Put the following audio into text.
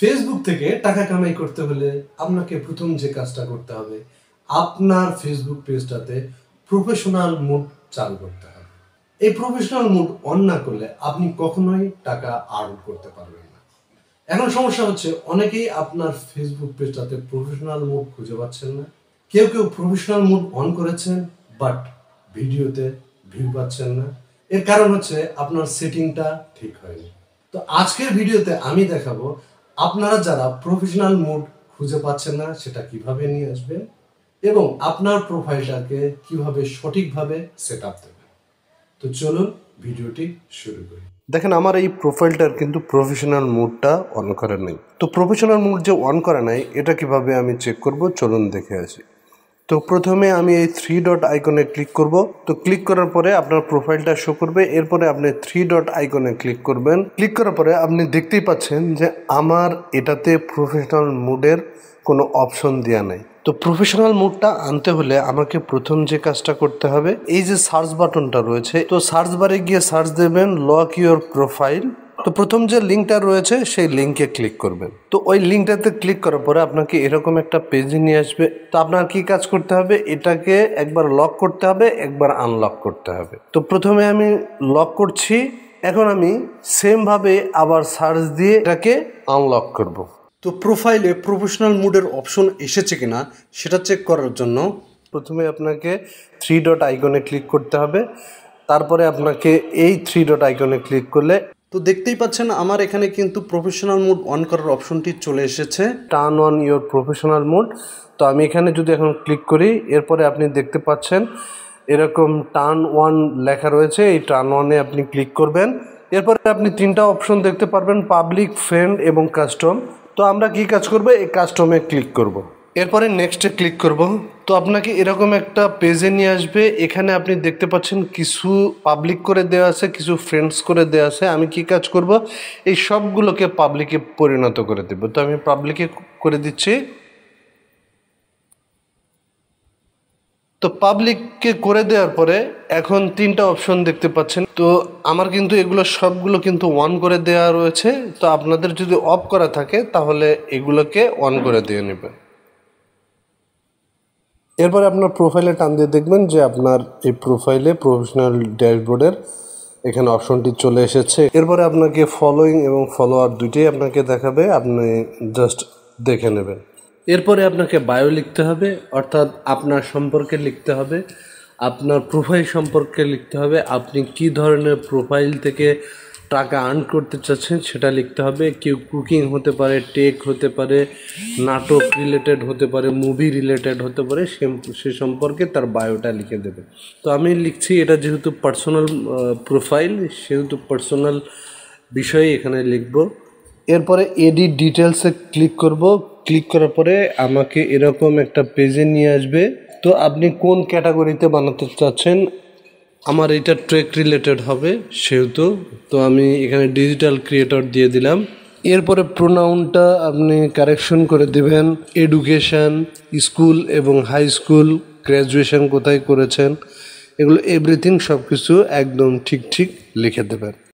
Facebook থেকে টাকা কামাই করতে হলে আপনাকে প্রথম যে কাজটা করতে হবে, আপনার ফেসবুক পেজটাতে প্রফেশনাল মুড চালু করতে হবে। এই প্রফেশনাল মুড অন না করলে আপনি কখনোই টাকা আর্ন করতে পারবেন না। এখন সমস্যা হচ্ছে, অনেকেই আপনার ফেসবুক পেজটাতে প্রফেশনাল মুড খুঁজে পাচ্ছেন না। কেউ কেউ প্রফেশনাল মুড অন করেছেন, বাট ভিডিওতে ভিউ পাচ্ছেন না। এর কারণ হচ্ছে আপনার সেটিংটা ঠিক হয়নি। তো আজকের ভিডিওতে আমি দেখাবো আপনারা যারা প্রফেশনাল মুড খুঁজে পাচ্ছেন না সেটা কিভাবে নিয়ে আসবেন এবং আপনার প্রোফাইলটাকে কিভাবে সঠিকভাবে সেট আপ দেবেন। তো চলুন ভিডিওটি শুরু করি। দেখেন, আমার এই প্রোফাইলটার কিন্তু প্রফেশনাল মুডটা অন করা নেই। তো প্রফেশনাল মুড যে অন করা নাই এটা কিভাবে আমি চেক করব, চলুন দেখে আসি। তো প্রথমে আমি এই 3 ডট আইকনে ক্লিক করব। তো ক্লিক করার পরে আপনার প্রোফাইলটা শো করবে। এরপরে আপনি 3 ডট আইকনে ক্লিক করবেন। ক্লিক করার পরে আপনি দেখতেই পাচ্ছেন যে আমার এটাতে প্রফেশনাল মুডের কোনো অপশন দেওয়া নাই। তো প্রফেশনাল মুডটা আনতে হলে আমাকে প্রথম যে কাজটা করতে হবে, এই যে সার্চ বাটনটা রয়েছে, তো সার্চ বারে গিয়ে সার্চ দেবেন লক ইউর প্রোফাইল। তো প্রথম যে লিঙ্কটা রয়েছে সেই লিঙ্কে ক্লিক করবেন। তো ওই লিঙ্কটাতে ক্লিক করার পরে আপনাকে এরকম একটা পেজে নিয়ে আসবে। তো আপনার কি কাজ করতে হবে, এটাকে একবার লক করতে হবে, একবার আনলক করতে হবে। তো প্রথমে আমি লক করছি। এখন আমি সেমভাবে আবার সার্চ দিয়ে এটাকে আনলক করব। তো প্রোফাইলে প্রফেশনাল মুডের অপশন এসেছে কিনা সেটা চেক করার জন্য প্রথমে আপনাকে 3 ডট আইকনে ক্লিক করতে হবে। তারপরে আপনাকে এই 3 ডট আইকনে ক্লিক করলে তো দেখতেই পাচ্ছেন আমার এখানে কিন্তু প্রফেশনাল মুড অন করার অপশনটি চলে এসেছে, turn on your professional mood. তো আমি এখানে যদি এখন ক্লিক করি, এরপরে আপনি দেখতে পাচ্ছেন এরকম টার্ন অন লেখা রয়েছে। এই টার্ন অনে আপনি ক্লিক করবেন। এরপরে আপনি 3টা অপশন দেখতে পারবেন, পাবলিক, ফ্রেন্ড এবং কাস্টম। তো আমরা কি কাজ করব, এই কাস্টমে ক্লিক করব। এরপরে নেক্সটে ক্লিক করব। তো আপনাকে এরকম একটা পেজে নিয়ে আসবে। এখানে আপনি দেখতে পাচ্ছেন কিছু পাবলিক করে দেওয়া আছে, কিছু ফ্রেন্ডস করে দেওয়া আছে। আমি কি কাজ করব, এই সবগুলোকে পাবলিকে পরিণত করে দেব। তো আমি পাবলিকে করে দিচ্ছি। তো পাবলিককে করে দেওয়ার পরে এখন 3টা অপশন দেখতে পাচ্ছেন। তো আমার কিন্তু এগুলো সবগুলো কিন্তু অন করে দেওয়া রয়েছে। তো আপনাদের যদি অফ করা থাকে তাহলে এগুলোকে অন করে দিয়ে নেবেন। এরপরে আপনার প্রোফাইলে টান দিয়ে দেখবেন যে আপনার এই প্রোফাইলে প্রফেশনাল ড্যাশবোর্ডের এখানে অপশনটি চলে এসেছে। এরপরে আপনাকে ফলোয়িং এবং ফলোয়ার দুইটাই আপনাকে দেখাবে, আপনি জাস্ট দেখে নেবেন। এরপরে আপনাকে বায়ো লিখতে হবে, অর্থাৎ আপনার সম্পর্কে লিখতে হবে, আপনার প্রোফাইল সম্পর্কে লিখতে হবে, আপনি কি ধরনের প্রোফাইল থেকে টাকা আর্ন করতে চাচ্ছেন সেটা লিখতে হবে। কেউ কুকিং হতে পারে, টেক হতে পারে, নাটক রিলেটেড হতে পারে, মুভি রিলেটেড হতে পারে, সে সম্পর্কে তার বায়োটা লিখে দেবে। তো আমি লিখছি, এটা যেহেতু পার্সোনাল প্রোফাইল সেহেতু পার্সোনাল বিষয়ে এখানে লিখব। এরপরে এডিট ডিটেলসে ক্লিক করব। ক্লিক করার পরে আমাকে এরকম একটা পেজে নিয়ে আসবে। তো আপনি কোন ক্যাটাগরিতে বানাতে চাচ্ছেন, আমার এটা ট্রেক রিলেটেড হবে সেহেতু। তো আমি এখানে ডিজিটাল ক্রিয়েটর দিয়ে দিলাম। এরপরে প্রোনাউনটা আপনি কারেকশন করে দেবেন, এডুকেশান, স্কুল এবং হাই স্কুল, গ্র্যাজুয়েশন কোথায় করেছেন, এগুলো এভরিথিং সব কিছু একদম ঠিক লিখে দেবেন।